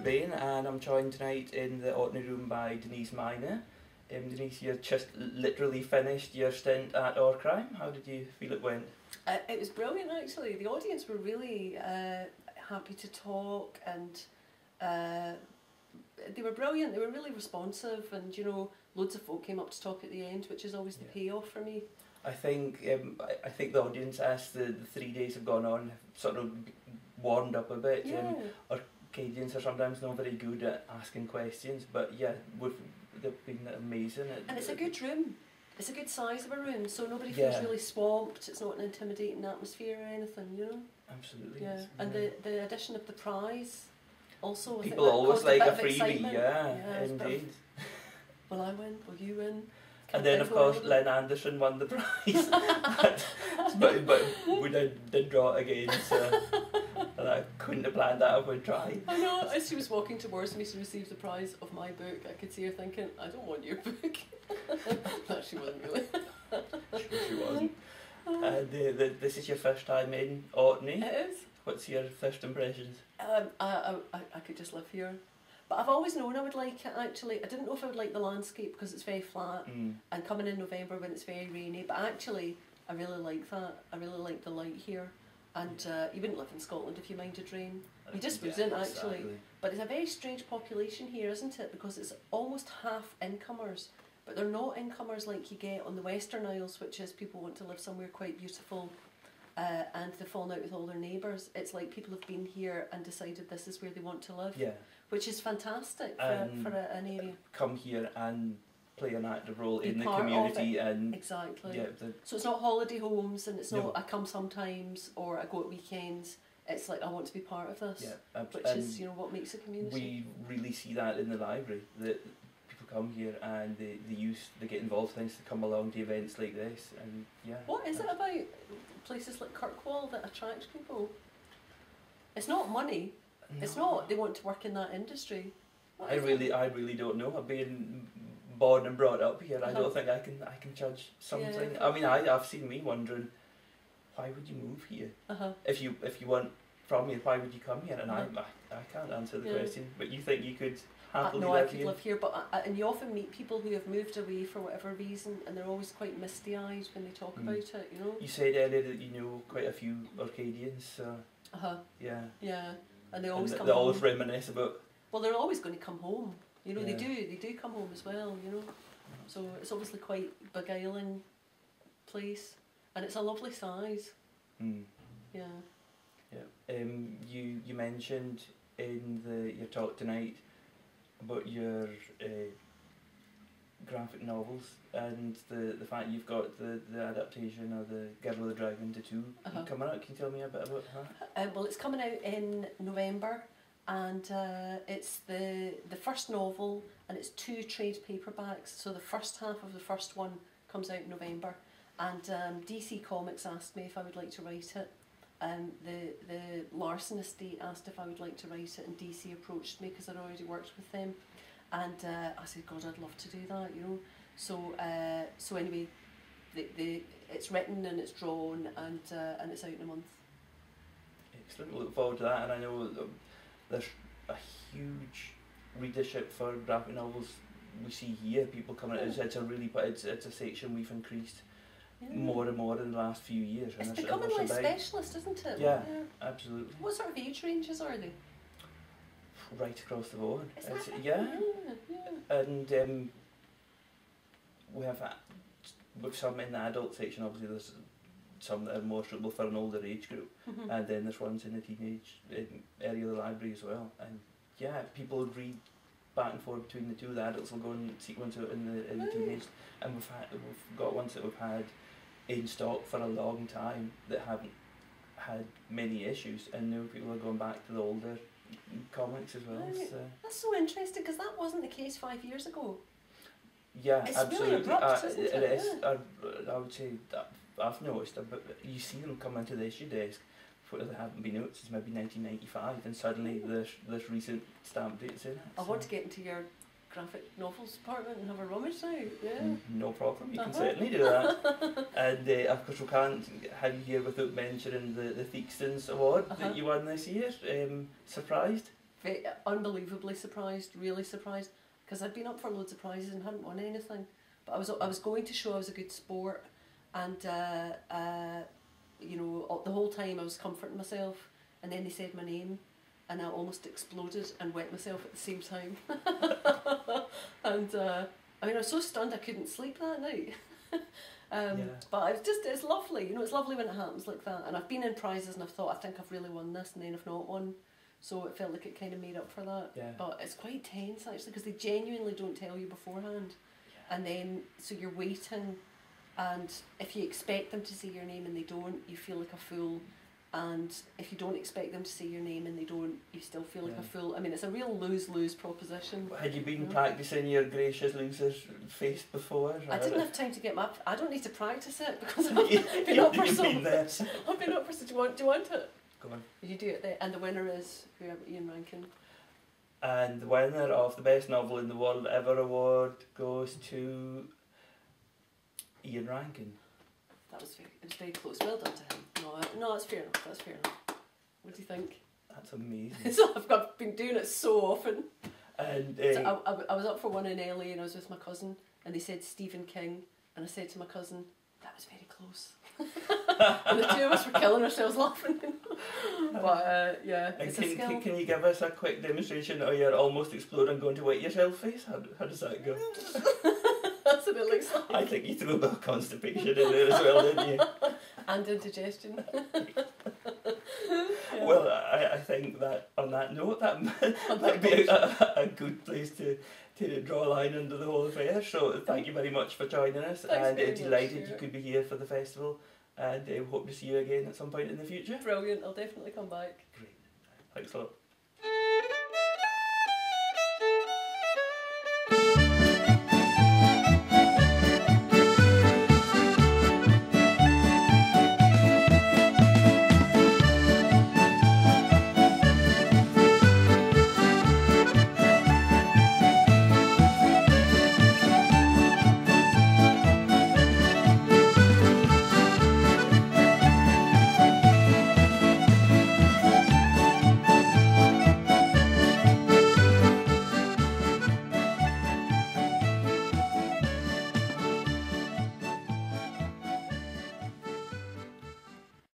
Stewart Bain, and I'm joined tonight in the Orkney room by Denise Mina. Denise, you just literally finished your stint at Orcrime. How did you feel it went? It was brilliant, actually. The audience were really happy to talk, and they were brilliant. They were really responsive, and you know, loads of folk came up to talk at the end, which is always the payoff for me. I think the audience, as the 3 days have gone on, have sort of warmed up a bit. Yeah. Orcadians are sometimes not very good at asking questions, but yeah, they've been amazing. And it's a good room. It's a good size of a room, so nobody feels really swamped. It's not an intimidating atmosphere or anything, you know. Absolutely. Yeah. And the addition of the prize, also. People always like a freebie. Excitement. Yeah, indeed. Will I win? Will you win? And then, of course, Len Anderson won the prize. but we did draw it again, so and I couldn't have planned that if we'd tried. I know, as she was walking towards me to receive the prize of my book, I could see her thinking, I don't want your book. No, she wasn't really. Sure she wasn't. This is your first time in Orkney. It is. What's your first impressions? I could just live here. But I've always known I would like it, actually. I didn't know if I would like the landscape because it's very flat and coming in November when it's very rainy, but actually I really like that. I really like the light here, and you wouldn't live in Scotland if you minded rain. You just wouldn't, actually. Exactly. But it's a very strange population here, isn't it? Because it's almost half incomers, but they're not incomers like you get on the Western Isles, which is people want to live somewhere quite beautiful and they've fallen out with all their neighbours. It's like people have been here and decided this is where they want to live. Yeah. Which is fantastic for an area. Come here and play an active role in the part community. of it. And exactly. Yeah, so it's not holiday homes, and it's not I come sometimes or I go at weekends. It's like I want to be part of this, which is what makes a community. We really see that in the library, that people come here and they get involved in things, to come along to events like this, and yeah. What is it about places like Kirkwall that attracts people? It's not money. No. It's not they want to work in that industry. I really don't know. I've been born and brought up here. I don't think I can judge something. Yeah. I mean, I've seen me wondering, why would you move here? If you weren't from here, why would you come here? And I can't answer the question. But you think you could happily live here? No, I could live here, but and you often meet people who have moved away for whatever reason, and they're always quite misty-eyed when they talk about it. You know. You said earlier that you know quite a few Orcadians. So yeah. Yeah. And they always come they home. always reminisce about. Well, they're always going to come home. You know, they do come home as well. You know, so it's obviously quite beguiling place, and it's a lovely size. Yeah. Yeah. You mentioned in your talk tonight about your graphic novels and the fact you've got the adaptation of the Girl with the Dragon Tattoo coming out. Can you tell me a bit about that? Well, it's coming out in November, and it's the first novel, and it's 2 trade paperbacks. So the first half of the first one comes out in November, and DC Comics asked me if I would like to write it. The Larson estate asked if I would like to write it, and DC approached me because I'd already worked with them. And I said, God, I'd love to do that, you know. So anyway, it's written and it's drawn, and it's out in a month. Excellent. We look forward to that. And I know there's a huge readership for graphic novels. We see here people coming. It's a section we've increased more and more in the last few years. It's becoming less specialist, isn't it? Yeah, absolutely. What sort of age ranges are they? Right across the board. Yeah. And we have with some in the adult section. Obviously, there's some that are more suitable for an older age group, and then there's ones in the teenage area of the library as well. And yeah, people read back and forth between the two. The adults will go and sequence it in the teenage, and we've got ones that we've had in stock for a long time that haven't had many issues, and now people are going back to the older comics as well. Right. So. That's so interesting, because that wasn't the case 5 years ago. Yeah, it's absolutely. Really abrupt, isn't it? It is. I would say that I've noticed, but you see them come into the issue desk where they haven't been out since maybe 1995, and suddenly there's recent stamp dates in it. I want to get into your graphic novels department and have a rummage now. Yeah. No problem, you can certainly do that. And of course we can't have you here without mentioning the Theakstons Award that you won this year. Surprised? unbelievably surprised, really surprised, because I'd been up for loads of prizes and hadn't won anything. But I was going to show I was a good sport, and you know, the whole time I was comforting myself, and then they said my name, and I almost exploded and wet myself at the same time. And I mean, I was so stunned I couldn't sleep that night. But it's lovely, you know, it's lovely when it happens like that. And I've been in prizes and I've thought, I think I've really won this, and then I've not won. So it felt like it kind of made up for that. Yeah. But it's quite tense actually, because they genuinely don't tell you beforehand. Yeah. And then, so you're waiting, and if you expect them to say your name and they don't, you feel like a fool. And if you don't expect them to say your name and they don't, you still feel like a fool. I mean, it's a real lose-lose proposition. Had you been practising your gracious loser's face before? I didn't have time to get my... I don't need to practice it because I've been up for so... I've been up for so... Do you want it? Go on. You do it there. And the winner is whoever, Ian Rankin. And the winner of the Best Novel in the World Ever award goes to Ian Rankin. It was very close. Well done to him. No, that's fair enough. That's fair enough. What do you think? That's amazing. So I've been doing it so often. And so I was up for one in LA and I was with my cousin, and they said Stephen King, and I said to my cousin, that was very close. And the two of us were killing ourselves laughing. But yeah, it's a skill. Can you give us a quick demonstration of your almost exploding going to wet yourself face? How does that go? That's what it looks like. I think you threw a bit of constipation in there as well, didn't you? And indigestion. Yeah. Well, I think that on that note, that might be a good place to draw a line under the whole affair. So thank you very much for joining us. Thanks and delighted you could be here for the festival, and hope to see you again at some point in the future. Brilliant, I'll definitely come back. Great. Thanks a lot.